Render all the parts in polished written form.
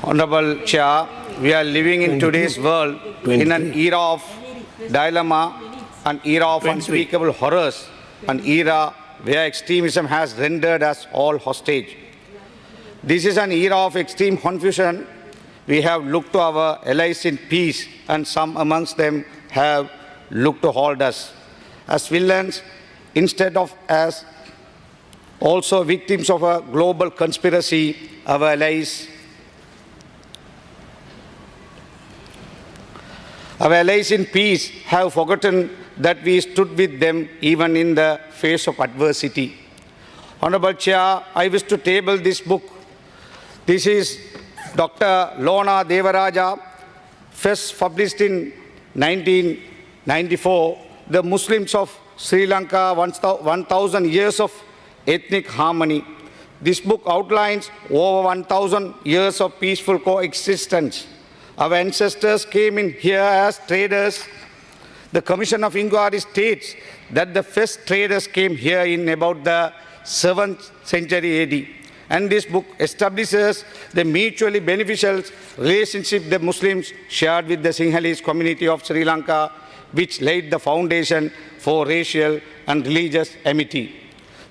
Honorable Chair, we are living in today's world in an era of dilemma, an era of unspeakable horrors, an era where extremism has rendered us all hostage. This is an era of extreme confusion. We have looked to our allies in peace, and some amongst them have looked to hold us as villains instead of as also victims of a global conspiracy. Our allies in peace have forgotten that we stood with them even in the face of adversity. Honorable Chair, I wish to table this book. This is Dr. Lona Devaraja, first published in 1994, The Muslims of Sri Lanka, 1,000 Years of Ethnic Harmony. This book outlines over 1,000 years of peaceful coexistence. Our ancestors came in here as traders. The Commission of Inquiry states that the first traders came here in about the 7th century AD. And this book establishes the mutually beneficial relationship the Muslims shared with the Sinhalese community of Sri Lanka, which laid the foundation for racial and religious amity.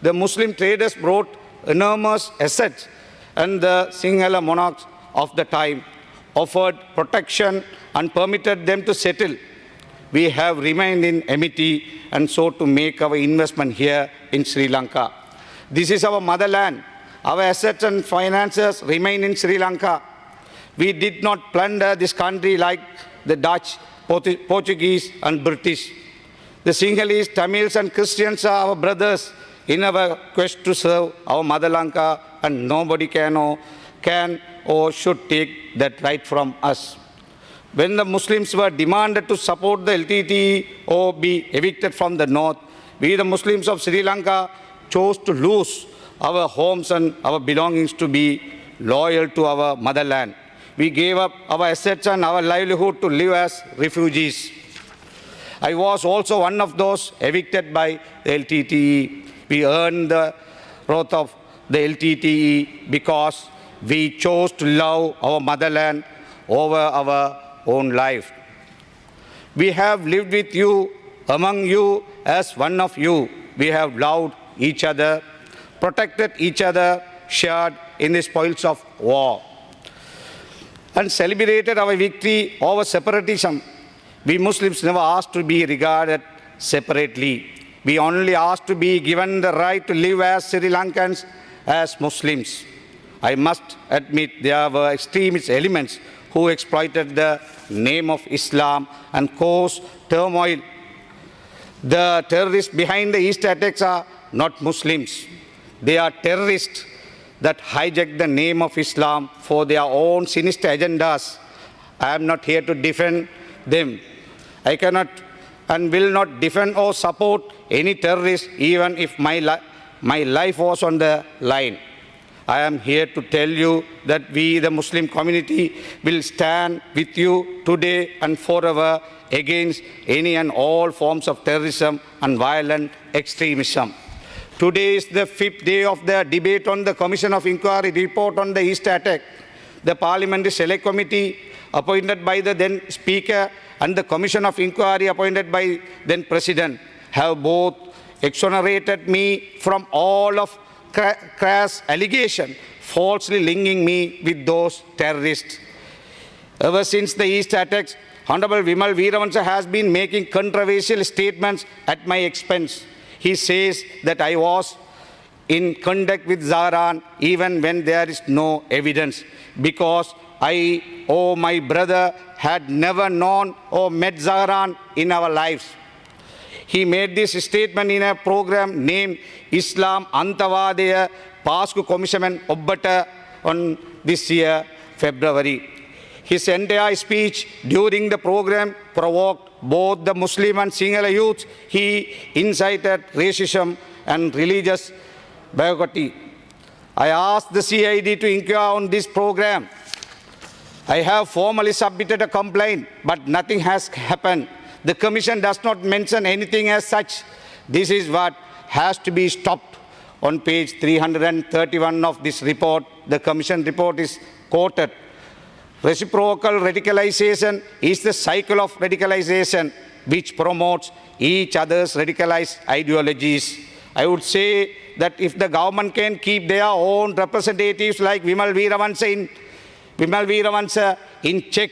The Muslim traders brought enormous assets, and the Sinhala monarchs of the time offered protection and permitted them to settle. We have remained in amity and so to make our investment here in Sri Lanka. This is our motherland. Our assets and finances remain in Sri Lanka. We did not plunder this country like the Dutch, Portuguese and British. The Sinhalese, Tamils and Christians are our brothers in our quest to serve our Mother Lanka, and nobody can or should take that right from us. When the Muslims were demanded to support the LTTE or be evicted from the north, we the Muslims of Sri Lanka chose to lose our homes and our belongings to be loyal to our motherland. We gave up our assets and our livelihood to live as refugees. I was also one of those evicted by the LTTE. We earned the wrath of the LTTE because we chose to love our motherland over our own life. We have lived with you, among you, as one of you. We have loved each other, protected each other, shared in the spoils of war, and celebrated our victory over separatism. We Muslims never asked to be regarded separately. We only asked to be given the right to live as Sri Lankans, as Muslims. I must admit there were extremist elements who exploited the name of Islam and caused turmoil. The terrorists behind the East attacks are not Muslims. They are terrorists that hijack the name of Islam for their own sinister agendas. I am not here to defend them. I cannot and will not defend or support any terrorist, even if my life was on the line. I am here to tell you that we, the Muslim community, will stand with you today and forever against any and all forms of terrorism and violent extremism. Today is the 5th day of the debate on the Commission of Inquiry report on the East attack. The Parliamentary Select Committee, appointed by the then Speaker, and the Commission of Inquiry, appointed by then President, have both exonerated me from all of crass allegation, falsely linking me with those terrorists. Ever since the East attacks, Honorable Vimal Veeravansa has been making controversial statements at my expense. He says that I was in contact with Zahran even when there is no evidence, because I or my brother had never known or met Zahran in our lives. He made this statement in a program named Islam Antavadaya Pasku Commission Obbata on this year, February. His entire speech during the program provoked both the Muslim and Sinhala youths. He incited racism and religious bigotry. I asked the CID to inquire on this program. I have formally submitted a complaint, but nothing has happened. The Commission does not mention anything as such. This is what has to be stopped. On page 331 of this report, the Commission report is quoted. Reciprocal radicalization is the cycle of radicalization which promotes each other's radicalized ideologies. I would say that if the government can keep their own representatives like Vimal Veeravansa in check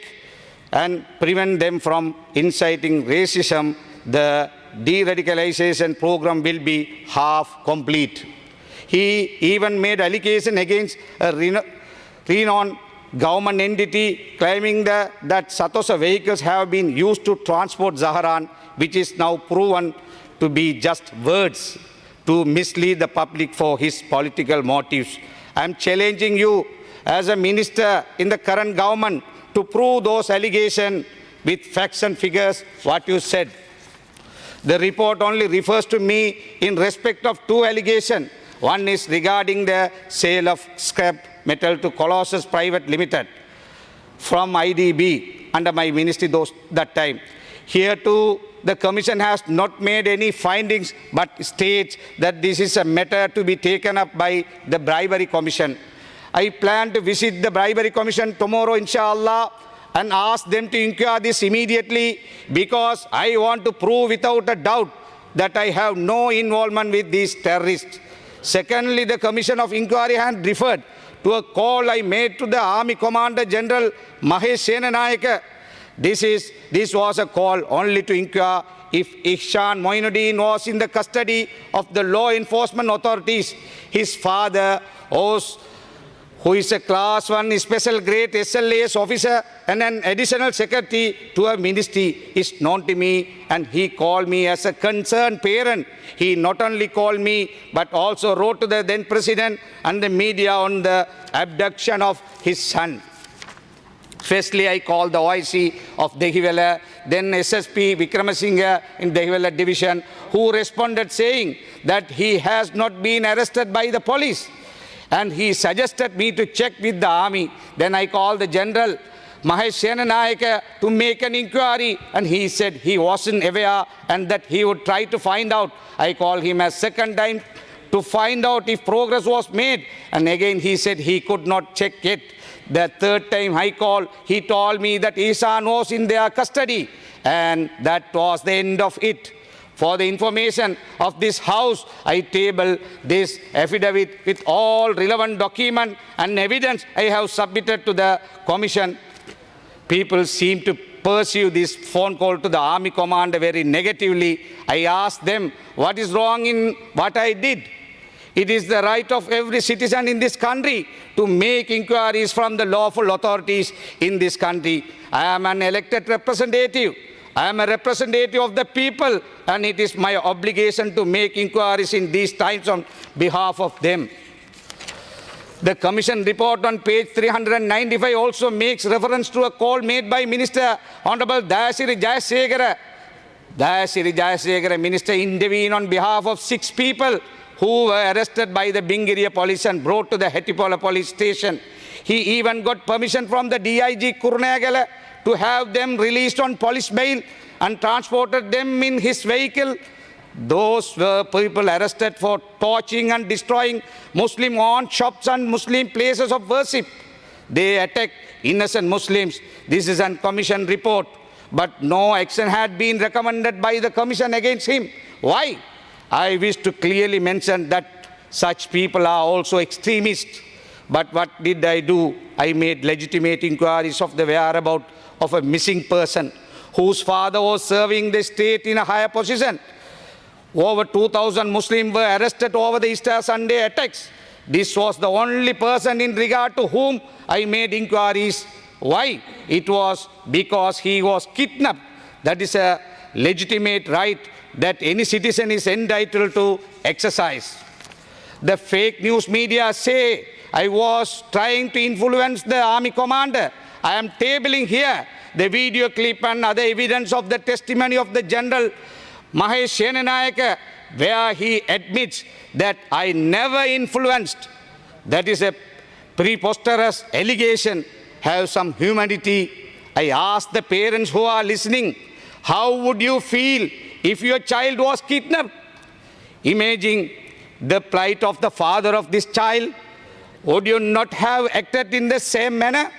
and prevent them from inciting racism, the de-radicalization program will be half complete. He even made allegation against a renowned government entity claiming that Satosa vehicles have been used to transport Zahran, which is now proven to be just words to mislead the public for his political motives. I am challenging you as a minister in the current government to prove those allegations with facts and figures what you said. The report only refers to me in respect of two allegations. One is regarding the sale of scrap metal to Colossus Private Limited from IDB under my ministry that time. Here too, the Commission has not made any findings but states that this is a matter to be taken up by the Bribery Commission. I plan to visit the Bribery Commission tomorrow, inshallah, and ask them to inquire this immediately because I want to prove without a doubt that I have no involvement with these terrorists. Secondly, the Commission of Inquiry had referred to a call I made to the Army Commander General Mahesh Senanayake. This was a call only to inquire if Ihsan Moinuddin was in the custody of the law enforcement authorities. His father, who is a Class 1 Special Grade SLAS officer and an additional secretary to a ministry, is known to me, and he called me as a concerned parent. He not only called me, but also wrote to the then president and the media on the abduction of his son. Firstly, I called the OIC of Dehiwala, then SSP Vikramasinghe in Dehiwala division, who responded saying that he has not been arrested by the police. And he suggested me to check with the army. Then I called the General Mahesh Senanayake to make an inquiry, and he said he wasn't aware and that he would try to find out. I called him a second time to find out if progress was made, and again he said he could not check yet. The third time I called, he told me that Ihsan was in their custody, and that was the end of it. For the information of this House, I table this affidavit with all relevant documents and evidence I have submitted to the Commission. People seem to perceive this phone call to the Army Commander very negatively. I asked them what is wrong in what I did. It is the right of every citizen in this country to make inquiries from the lawful authorities in this country. I am an elected representative. I am a representative of the people, and it is my obligation to make inquiries in these times on behalf of them. The Commission report on page 395 also makes reference to a call made by Minister Honorable Dayasiri Jayasegara. Dayasiri Jayasegara, Minister, intervened on behalf of 6 people who were arrested by the Bingiriya police and brought to the Hettipola police station. He even got permission from the DIG Kurunegala to have them released on police bail and transported them in his vehicle. Those were people arrested for torching and destroying Muslim-owned shops and Muslim places of worship. They attacked innocent Muslims. This is a Commission report, but no action had been recommended by the Commission against him. Why? I wish to clearly mention that such people are also extremists. But what did I do? I made legitimate inquiries of the whereabouts of a missing person whose father was serving the state in a higher position. Over 2,000 Muslims were arrested over the Easter Sunday attacks. This was the only person in regard to whom I made inquiries. Why? It was because he was kidnapped. That is a legitimate right that any citizen is entitled to exercise. The fake news media say I was trying to influence the Army Commander. I am tabling here the video clip and other evidence of the testimony of the General Mahesh Senanayake, where he admits that I never influenced. That is a preposterous allegation. Have some humanity. I ask the parents who are listening, how would you feel if your child was kidnapped? Imagine the plight of the father of this child. Would you not have acted in the same manner?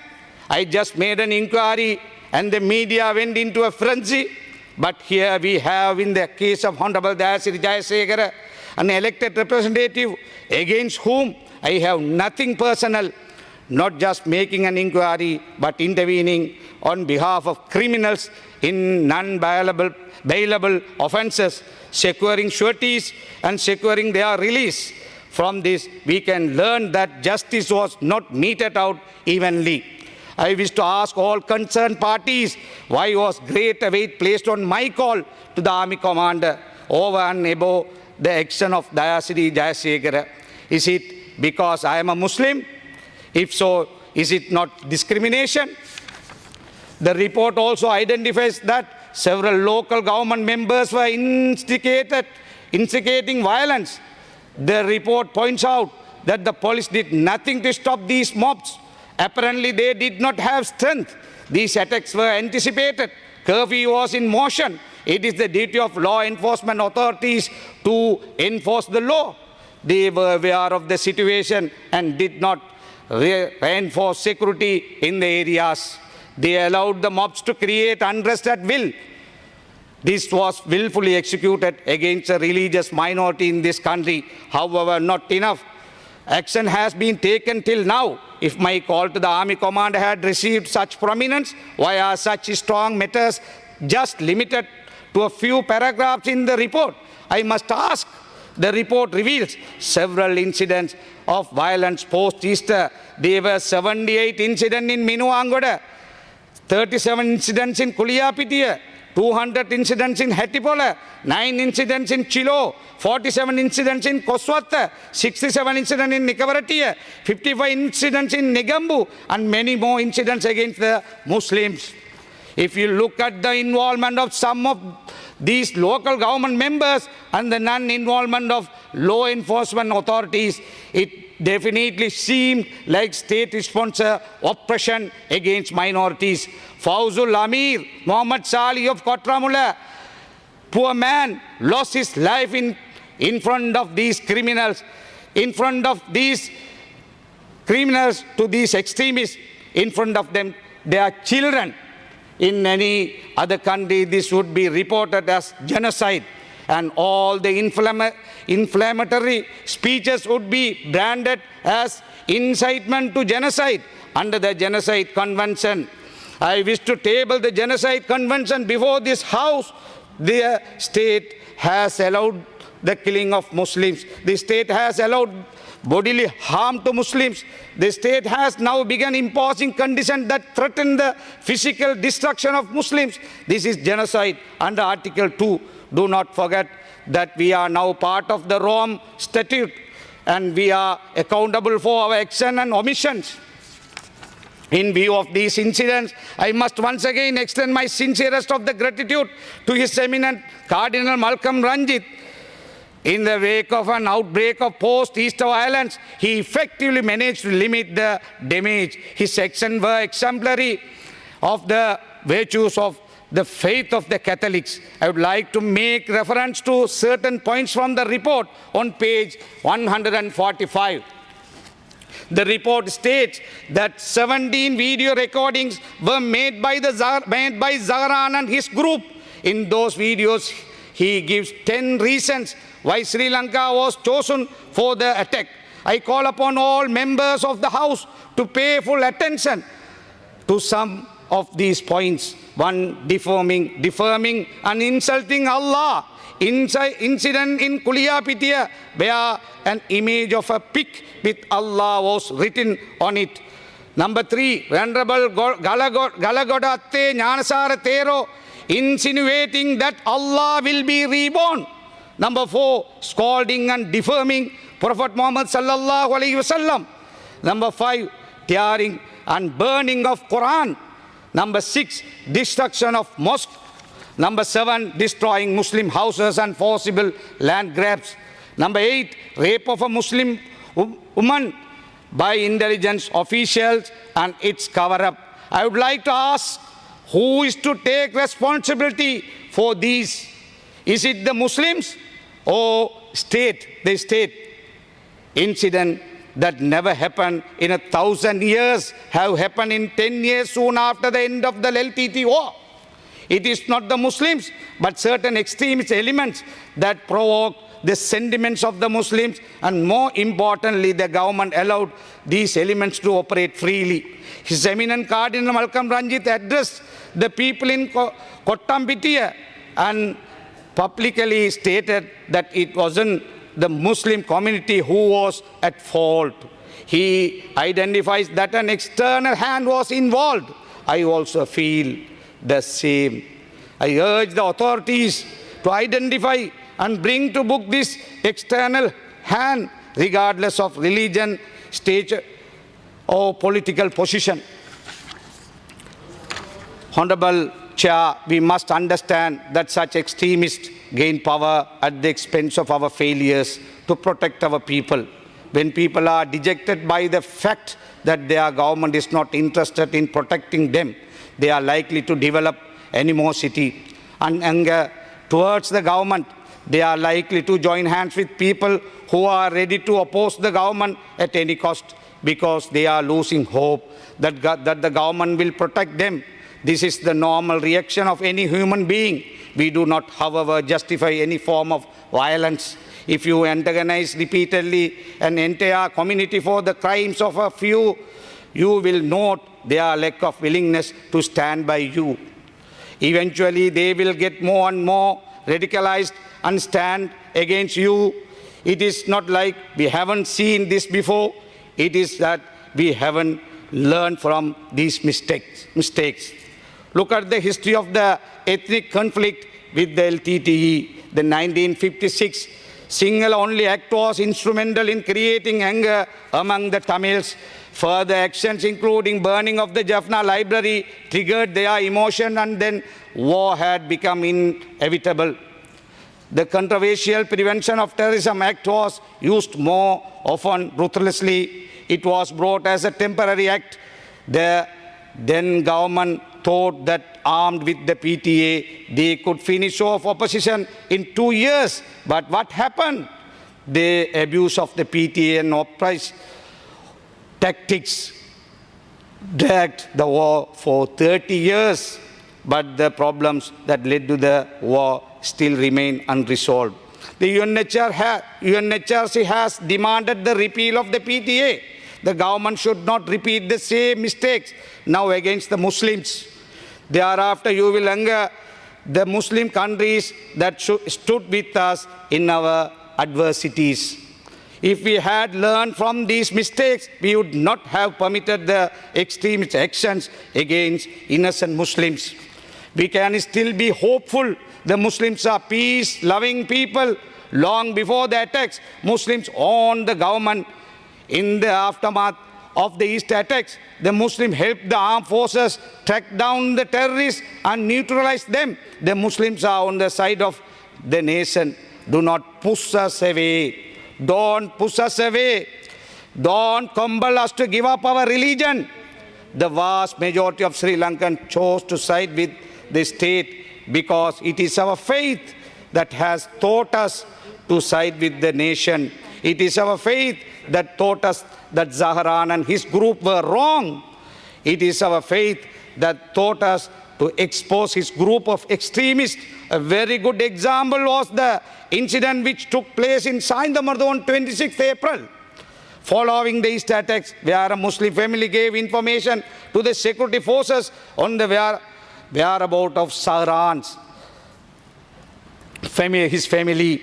I just made an inquiry and the media went into a frenzy. But here we have, in the case of Honorable Dayasiri Jayasekara, an elected representative against whom I have nothing personal, not just making an inquiry, but intervening on behalf of criminals in non-bailable offences, securing sureties and securing their release. From this, we can learn that justice was not meted out evenly. I wish to ask all concerned parties, why was greater weight placed on my call to the army commander over and above the action of Dayasiri Jayasekara? Is it because I am a Muslim? If so, is it not discrimination? The report also identifies that several local government members were instigating violence. The report points out that the police did nothing to stop these mobs. Apparently, they did not have strength. These attacks were anticipated. Curfew was in motion. It is the duty of law enforcement authorities to enforce the law. They were aware of the situation and did not reinforce security in the areas. They allowed the mobs to create unrest at will. This was willfully executed against a religious minority in this country. However, not enough action has been taken till now. If my call to the army commander had received such prominence, why are such strong matters just limited to a few paragraphs in the report? I must ask. The report reveals several incidents of violence post-Easter. There were 78 incidents in Minuwangoda, 37 incidents in Kuliyapitiya, 200 incidents in Hettipola, 9 incidents in Chilo, 47 incidents in Koswatha, 67 incidents in Nikavaratiya, 55 incidents in Negambu, and many more incidents against the Muslims. If you look at the involvement of some of these local government members and the non-involvement of law enforcement authorities, it definitely seemed like state-sponsored oppression against minorities. Fawzul Amir, Muhammad Salih of Kotramula, poor man, lost his life in front of these criminals, in front of these criminals to these extremists, in front of them, their children. In any other country, this would be reported as genocide, and all the inflammatory speeches would be branded as incitement to genocide under the Genocide Convention. I wish to table the Genocide Convention before this House. The state has allowed the killing of Muslims. The state has allowed bodily harm to Muslims. The state has now begun imposing conditions that threaten the physical destruction of Muslims. This is genocide under Article 2. Do not forget that we are now part of the Rome Statute and we are accountable for our action and omissions. In view of these incidents, I must once again extend my sincerest of the gratitude to His Eminent Cardinal Malcolm Ranjit. In the wake of an outbreak of post-Easter violence, he effectively managed to limit the damage. His actions were exemplary of the virtues of the faith of the Catholics. I would like to make reference to certain points from the report on page 145. The report states that 17 video recordings were made by Zahran and his group. In those videos, he gives 10 reasons why Sri Lanka was chosen for the attack. I call upon all members of the House to pay full attention to some of these points. One, diffaming and insulting Allah. Incident in Kuliyapitiya where an image of a pig with Allah was written on it. Number 3, Venerable Galagoda Atte Jnanasara Thero insinuating that Allah will be reborn. Number 4, scolding and defaming Prophet Muhammad sallallahu alaihi wasallam. Number 5, tearing and burning of Quran. Number 6, destruction of mosque. Number 7, destroying Muslim houses and forcible land grabs. Number 8, rape of a Muslim woman by intelligence officials and its cover-up. I would like to ask, who is to take responsibility for these? Is it the Muslims or the state incident that never happened in 1,000 years have happened in 10 years soon after the end of the LTT war. It is not the Muslims, but certain extremist elements that provoke the sentiments of the Muslims, and more importantly, the government allowed these elements to operate freely. His Eminent Cardinal Malcolm Ranjith addressed the people in Kottampitiya and publicly stated that it wasn't the Muslim community who was at fault. He identifies that an external hand was involved. I also feel the same. I urge the authorities to identify and bring to book this external hand, regardless of religion, stature, or political position. Honorable Chair, we must understand that such extremists gain power at the expense of our failures to protect our people. When people are dejected by the fact that their government is not interested in protecting them, they are likely to develop animosity and anger towards the government. They are likely to join hands with people who are ready to oppose the government at any cost because they are losing hope that the government will protect them. This is the normal reaction of any human being. We do not, however, justify any form of violence. If you antagonize repeatedly an entire community for the crimes of a few, you will note their lack of willingness to stand by you. Eventually, they will get more and more radicalized and stand against you. It is not like we haven't seen this before. It is that we haven't learned from these mistakes. Look at the history of the ethnic conflict with the LTTE. The 1956 single-only act was instrumental in creating anger among the Tamils. Further actions, including burning of the Jaffna library, triggered their emotion, and then war had become inevitable. The controversial Prevention of Terrorism Act was used more often ruthlessly. It was brought as a temporary act. The then government thought that armed with the PTA, they could finish off opposition in 2 years. But what happened? The abuse of the PTA and uprise tactics dragged the war for 30 years. But the problems that led to the war still remain unresolved. The UNHRC has demanded the repeal of the PTA. The government should not repeat the same mistakes now against the Muslims. Thereafter, you will anger the Muslim countries that stood with us in our adversities. If we had learned from these mistakes, we would not have permitted the extremist actions against innocent Muslims. We can still be hopeful. The Muslims are peace-loving people. Long before the attacks, Muslims owned the government. In the aftermath of the East attacks, the Muslims helped the armed forces track down the terrorists and neutralize them. The Muslims are on the side of the nation. Do not push us away. Don't push us away. Don't compel us to give up our religion. The vast majority of Sri Lankans chose to side with the state because it is our faith that has taught us to side with the nation. It is our faith that taught us that Zahran and his group were wrong. It is our faith that taught us to expose his group of extremists. A very good example was the incident which took place in Saindamardu on 26th April. Following the East attacks, where a Muslim family gave information to the security forces on the whereabouts of Zahran's family, his family.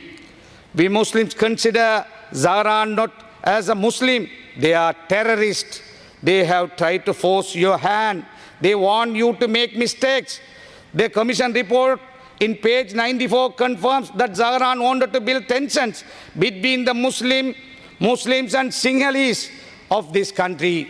We Muslims consider Zahran not as a Muslim. They are terrorists. They have tried to force your hand. They want you to make mistakes. The commission report in page 94 confirms that Zahran wanted to build tensions between the Muslims and Sinhalese of this country.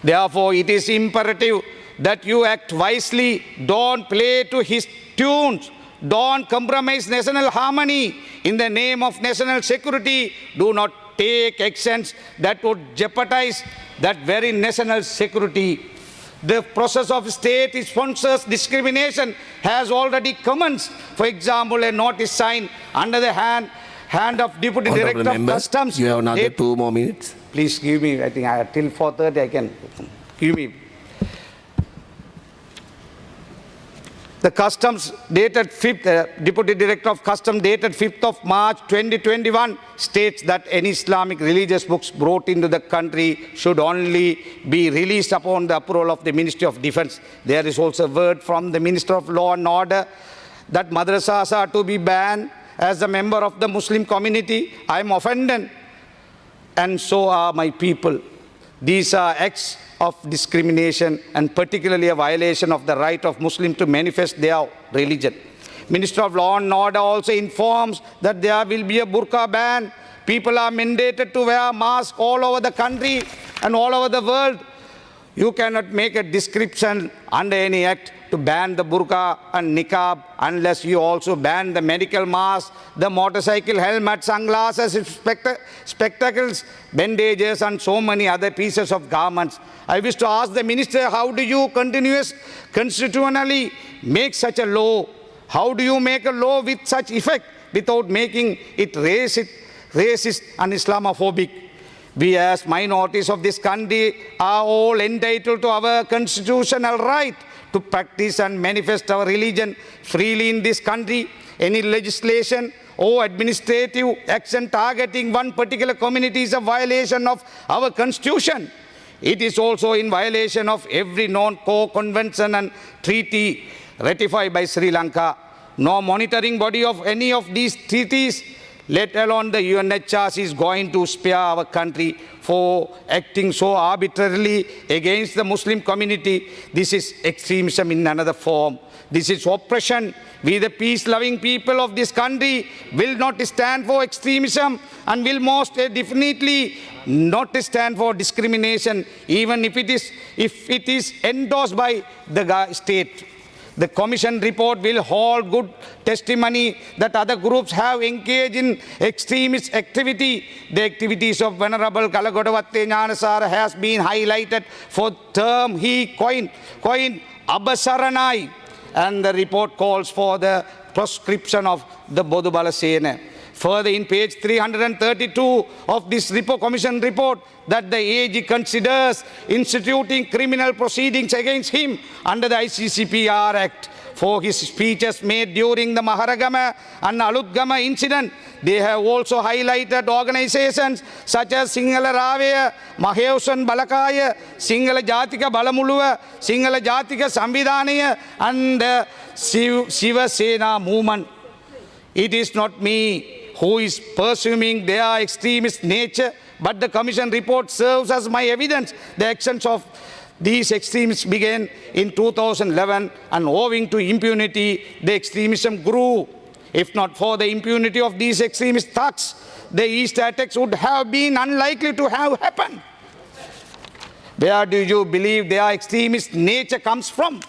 Therefore, it is imperative that you act wisely. Don't play to his tunes. Don't compromise national harmony. In the name of national security, do not take actions that would jeopardize that very national security. The process of state-sponsored discrimination has already commenced. For example, a notice signed under the hand hand of Deputy Honorable Director of Member, Customs. you have another Dep- 2 more minutes. Please give me, I think till 4:30 I can. Give me. The Customs dated 5th, Deputy Director of Customs dated 5th of March 2021 states that any Islamic religious books brought into the country should only be released upon the approval of the Ministry of Defense. There is also a word from the Minister of Law and Order that madrasas are to be banned. As a member of the Muslim community, I am offended, and so are my people. These are acts of discrimination and particularly a violation of the right of Muslims to manifest their religion. Minister of Law and Order also informs that there will be a burqa ban. People are mandated to wear masks all over the country and all over the world. You cannot make a description under any act to ban the burqa and niqab unless you also ban the medical mask, the motorcycle helmet, sunglasses, spectacles, bandages and so many other pieces of garments. I wish to ask the minister, how do you constitutionally make such a law? How do you make a law with such effect without making it racist and Islamophobic? We as minorities of this country are all entitled to our constitutional right to practice and manifest our religion freely in this country. Any legislation or administrative action targeting one particular community is a violation of our constitution. It is also in violation of every non-core convention and treaty ratified by Sri Lanka. No monitoring body of any of these treaties, let alone the UNHRC, is going to spare our country for acting so arbitrarily against the Muslim community. This is extremism in another form. This is oppression. We, the peace-loving people of this country, will not stand for extremism and will most definitely not stand for discrimination, even if it is endorsed by the state. The Commission report will hold good testimony that other groups have engaged in extremist activity. The activities of Venerable Kalagodawatte Nyanasara has been highlighted for term he coined Abasaranai, and the report calls for the proscription of the Bodubala Sena. Further, in page 332 of this Commission report, that the AG considers instituting criminal proceedings against him under the ICCPR Act for his speeches made during the Maharagama and Alutgama incident. They have also highlighted organizations such as Sinhala Ravaya, Maheusan Balakaya, Sinhala Jatika Balamuluva, Sinhala Jatika Samvidhanaya, and Shiva Sena movement. It is not me who is pursuing their extremist nature, but the Commission report serves as my evidence. The actions of these extremists began in 2011, and owing to impunity, the extremism grew. If not for the impunity of these extremist thugs, the Easter attacks would have been unlikely to have happened. Where do you believe their extremist nature comes from?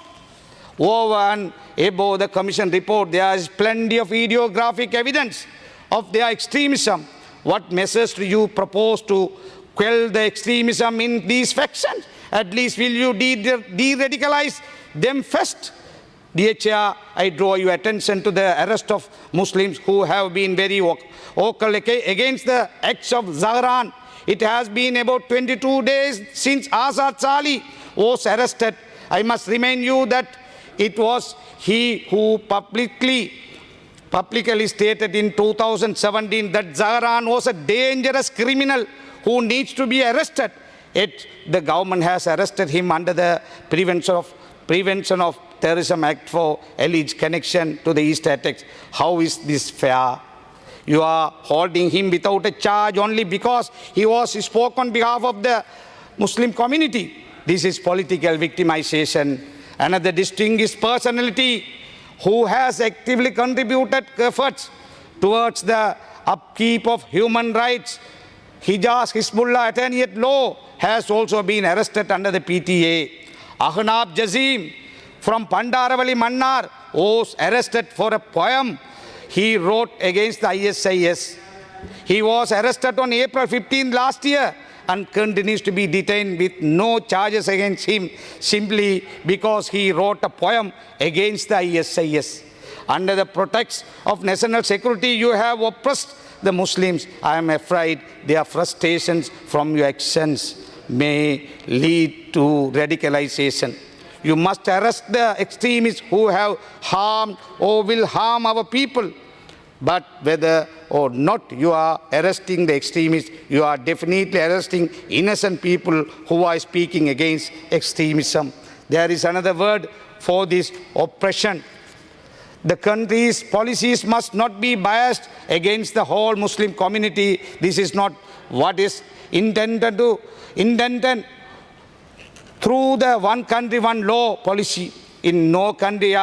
Over and above the Commission report, there is plenty of videographic evidence of their extremism. What measures do you propose to quell the extremism in these factions? At least will you de-radicalize them first? Dear Chair, I draw your attention to the arrest of Muslims who have been very vocal against the acts of Zahran. It has been about 22 days since Azad Sali was arrested. I must remind you that it was he who publicly stated in 2017 that Zahran was a dangerous criminal who needs to be arrested. Yet the government has arrested him under the Prevention of Terrorism Act for alleged connection to the Easter attacks. How is this fair? You are holding him without a charge only because he spoke on behalf of the Muslim community. This is political victimization. Another distinguished personality who has actively contributed efforts towards the upkeep of human rights, Hijaz Hizbullah attorney at law, has also been arrested under the PTA. Ahnab Jazim from Pandaravali Mannar was arrested for a poem he wrote against the ISIS. He was arrested on April 15 last year and continues to be detained with no charges against him simply because he wrote a poem against the ISIS. Under the pretext of national security, you have oppressed the Muslims, I am afraid their frustrations from your actions may lead to radicalization. You must arrest the extremists who have harmed or will harm our people. But whether or not you are arresting the extremists, you are definitely arresting innocent people who are speaking against extremism. There is another word for this: oppression. The country's policies must not be biased against the whole Muslim community. This is not what is intended through the one country, one law policy. In no country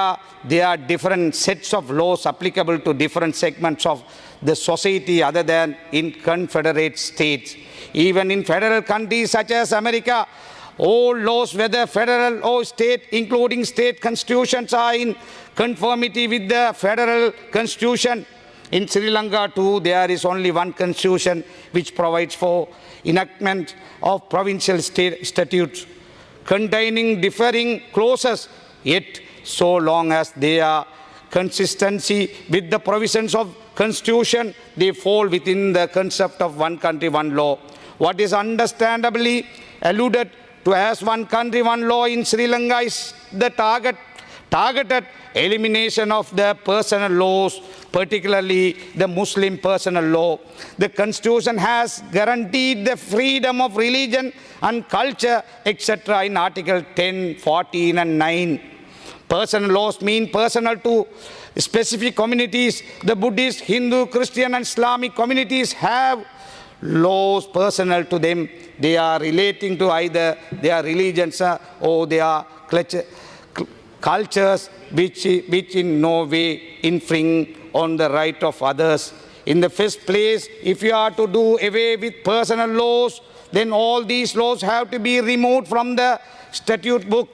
there are different sets of laws applicable to different segments of the society other than in confederate states. Even in federal countries such as America, all laws, whether federal or state, including state constitutions, are in conformity with the federal constitution. In Sri Lanka too, there is only one constitution which provides for enactment of provincial state statutes containing differing clauses, yet so long as they are consistency with the provisions of constitution, they fall within the concept of one country, one law. What is understandably alluded to as one country, one law in Sri Lanka is the targeted elimination of the personal laws, particularly the Muslim personal law. The constitution has guaranteed the freedom of religion and culture, etc. in Article 10, 14 and 9. Personal laws mean personal to specific communities. The Buddhist, Hindu, Christian and Islamic communities have laws personal to them. They are relating to either their religions or their cultures which in no way infringe on the right of others. In the first place, if you are to do away with personal laws, then all these laws have to be removed from the statute book.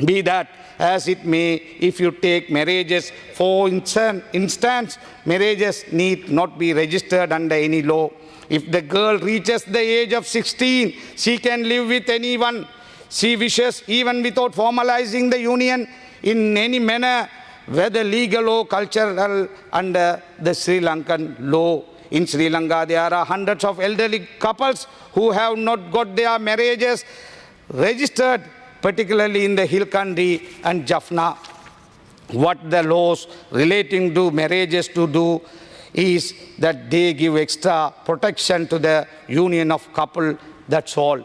Be that as it may, if you take marriages, for instance, marriages need not be registered under any law. If the girl reaches the age of 16, she can live with anyone she wishes, even without formalizing the union in any manner, whether legal or cultural, under the Sri Lankan law. In Sri Lanka, there are hundreds of elderly couples who have not got their marriages registered, particularly in the hill country and Jaffna. What the laws relating to marriages to do is that they give extra protection to the union of couple, that's all.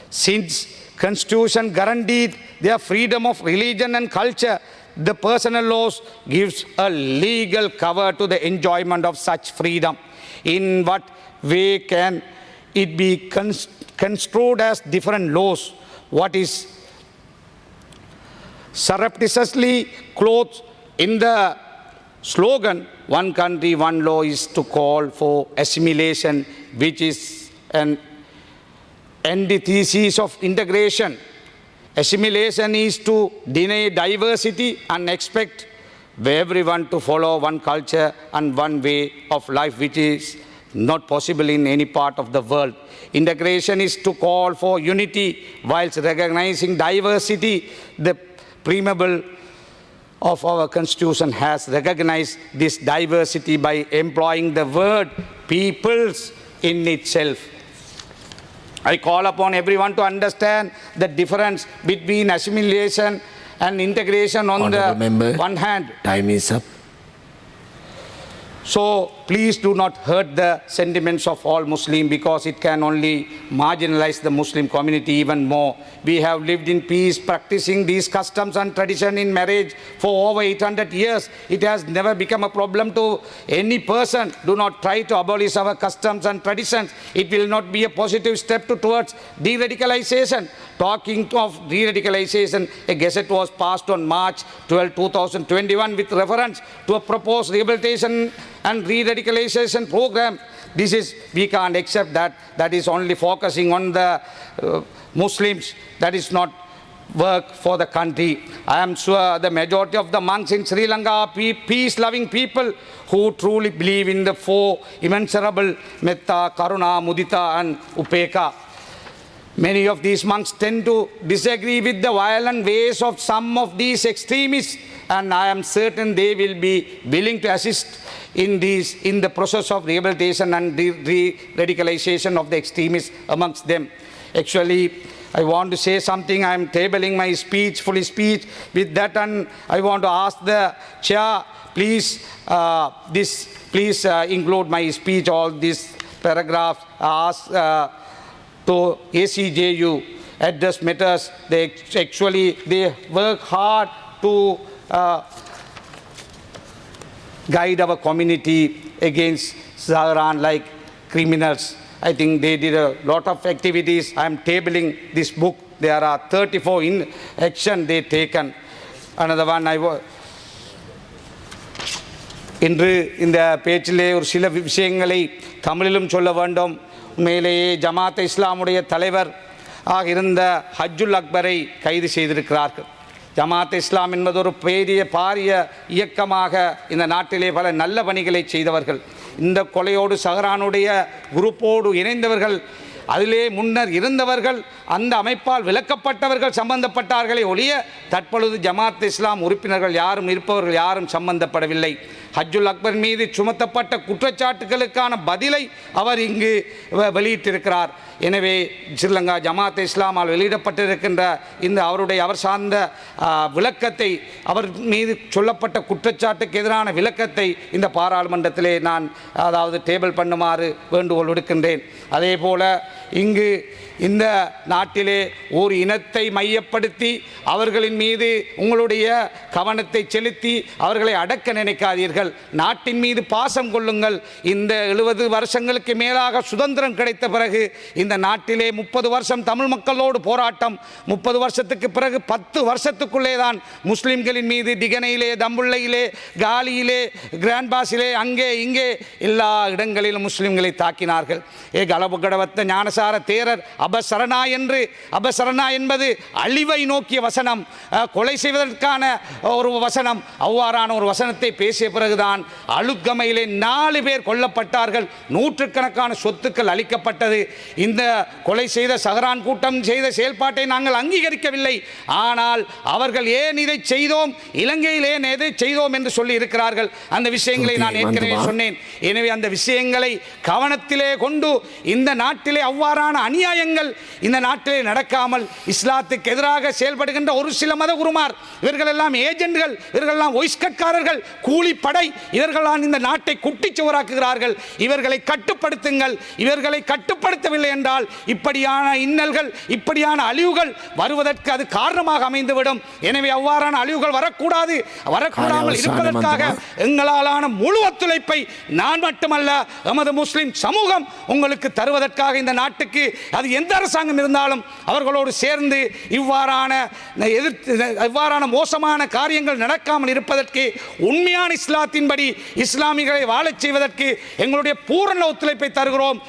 Since Constitution guaranteed their freedom of religion and culture, the personal laws gives a legal cover to the enjoyment of such freedom. In what way can it be construed as different laws? What is surreptitiously clothed in the slogan, one country, one law, is to call for assimilation, which is an antithesis of integration. Assimilation is to deny diversity and expect everyone to follow one culture and one way of life, which is not possible in any part of the world. Integration is to call for unity whilst recognizing diversity. The preamble of our Constitution has recognized this diversity by employing the word peoples in itself. I call upon everyone to understand the difference between assimilation and integration on Honourable the member, one hand. Time is up. So please do not hurt the sentiments of all Muslims, because it can only marginalize the Muslim community even more. We have lived in peace, practicing these customs and tradition in marriage for over 800 years. It has never become a problem to any person. Do not try to abolish our customs and traditions. It will not be a positive step towards de-radicalization. Talking of de-radicalization, a gazette was passed on March 12, 2021 with reference to a proposed rehabilitation and re-radicalization program. We can't accept that. That is only focusing on the Muslims. That is not work for the country. I am sure the majority of the monks in Sri Lanka are peace-loving people who truly believe in the four immeasurable metta, karuna, mudita and upeka. Many of these monks tend to disagree with the violent ways of some of these extremists, and I am certain they will be willing to assist in the process of rehabilitation and radicalization of the extremists amongst them. Actually, I want to say something. I am tabling my speech, full speech with that, and I want to ask the chair, please, please include my speech, all these paragraphs. Ask to ACJU address matters. They work hard to guide our community against Zahran like criminals. I think they did a lot of activities. I am tabling this book. There are 34 in action they taken. Another one இன்று இந்த பேச்சிலே ஒரு சில விஷயங்களை தமிழிலும் சொல்ல வேண்டும். உண்மையிலேயே ஜமாத் இஸ்லாமுடைய தலைவர் இருந்த ஹஜ்ஜுல் அக்பரை கைது செய்திருக்கிறார்கள். ஜமாத் இஸ்லாம் என்பது ஒரு பாரிய இயக்கமாக இந்த நாட்டிலே பல நல்ல பணிகளை செய்தவர்கள். இந்த கொலையோடு சஹரானுடைய குரூப்போடு இணைந்தவர்கள், அதிலே முன்னர் இருந்தவர்கள், அந்த அமைப்பால் விலக்கப்பட்டவர்கள் சம்பந்தப்பட்டார்களே ஒழிய தற்பொழுது ஜமாத் இஸ்லாம் உறுப்பினர்கள் இருப்பவர்கள் யாரும் சம்பந்தப்படவில்லை. ஹஜ்ஜுல் அக்பர் மீது சுமத்தப்பட்ட குற்றச்சாட்டுகளுக்கான பதிலை அவர் இங்கு வெளியிட்டிருக்கிறார். எனவே ஸ்ரீலங்கா ஜமாத் இஸ்லாமால் வெளியிடப்பட்டிருக்கின்ற அவர் சார்ந்த விளக்கத்தை, அவர் மீது சொல்லப்பட்ட குற்றச்சாட்டுக்கு எதிரான விளக்கத்தை இந்த பாராளுமன்றத்திலே நான் டேபிள் பண்ணுமாறு வேண்டுகோள் விடுக்கின்றேன். அதே போல இங்கு இந்த நாட்டிலே ஒரு இனத்தை மையப்படுத்தி அவர்களின் மீது உங்களுடைய கவனத்தை செலுத்தி அவர்களை அடக்க நினைக்காதீர்கள். நாட்டின் மீது பாசம் கொள்ளுங்கள். இந்த 70 வருஷங்களுக்கு மேலாக சுதந்திரம் கிடைத்த பிறகு இந்த நாட்டிலே 30 வருஷம் தமிழ் மக்களோடு போராட்டம், 30 வருஷத்துக்கு பிறகு 10 வருஷத்துக்குள்ளே தான் முஸ்லிம்களின் மீது டிகனையிலே, தம்புள்ளையிலே, காலியிலே, கிராண்ட்பாஸிலே, அங்கே இங்கே எல்லா இடங்களிலும் முஸ்லிம்களை தாக்கினார்கள். கலபு கடவத்த ஞானசார தேரர் அபசரணா என்பது அழிவை நோக்கிய வசனம், கொலை செய்வதற்கான ஒரு வசனம். அவ்வாறான ஒரு வசனத்தை பேசிய பிறகுதான் அழுக்கமையிலே 4 பேர் கொல்லப்பட்டார்கள், நூற்றுக்கணக்கான சொத்துக்கள் அளிக்கப்பட்டது. இந்த கொலை செய்த சஹரான் கூட்டம் செய்த செயல்பாட்டை நாங்கள் அங்கீகரிக்கவில்லை. ஆனால் அவர்கள் ஏன் இதை செய்தோம், இலங்கையில் ஏன் எதை செய்தோம் என்று சொல்லி இருக்கிறார்கள். அந்த விஷயங்களை நான் ஏற்கனவே சொன்னேன். எனவே அந்த விஷயங்களை கவனத்திலே கொண்டு இந்த நாட்டிலே அவ்வாறான அநியாயங்கள் இந்த நாட்டிலே நடக்காமல் இஸ்லாத்துக்கு எதிராக செயல்படுகின்ற ஒரு சில மத குருமார், இவர்கள் எல்லாம் ஏஜென்ட்கள், இவர்கள் எல்லாம் ஒய்ஸ்கட்காரர்கள், கூலிப்படை, இவர்களால் இந்த நாட்டை குட்டிச்சுவராக்குகிறார்கள். இவர்களை கட்டுப்படுத்துங்கள். இவர்களை கட்டுப்படுத்தவில்லை என்றால் இப்படியான இன்னல்கள், இப்படியான அழிவுகள் வருவதற்கு அது காரணமாக அமைந்துவிடும். எனவே அவ்வாறான அழிவுகள் வரக்கூடாமல் இருப்பதற்காக எங்களாலான முழு ஒத்துழைப்பை நான் மட்டுமல்ல எமது முஸ்லிம் சமூகம் உங்களுக்கு தருவதற்காக இந்த நாட்டுக்கு அது எந்த அரசாங்கம் இருந்தாலும் அவர்களோடு சேர்ந்து இவ்வாறான மோசமான காரியங்கள் நடக்காமல் இருப்பதற்கு, உண்மையான இஸ்லாத்தின்படி இஸ்லாமிகளை வாழச் செய்வதற்கு எங்களுடைய பூரண ஒத்துழைப்பை தருகிறோம்.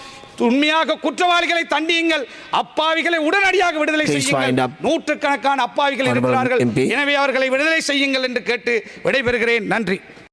உண்மையாக குற்றவாளிகளை தண்டியுங்கள், அப்பாவிகளை உடனடியாக விடுதலை செய்யுங்கள். நூற்றுக்கணக்கான அப்பாவிகள் இருக்கிறார்கள். எனவே அவர்களை விடுதலை செய்யுங்கள் என்று கேட்டு விடைபெறுகிறேன். நன்றி.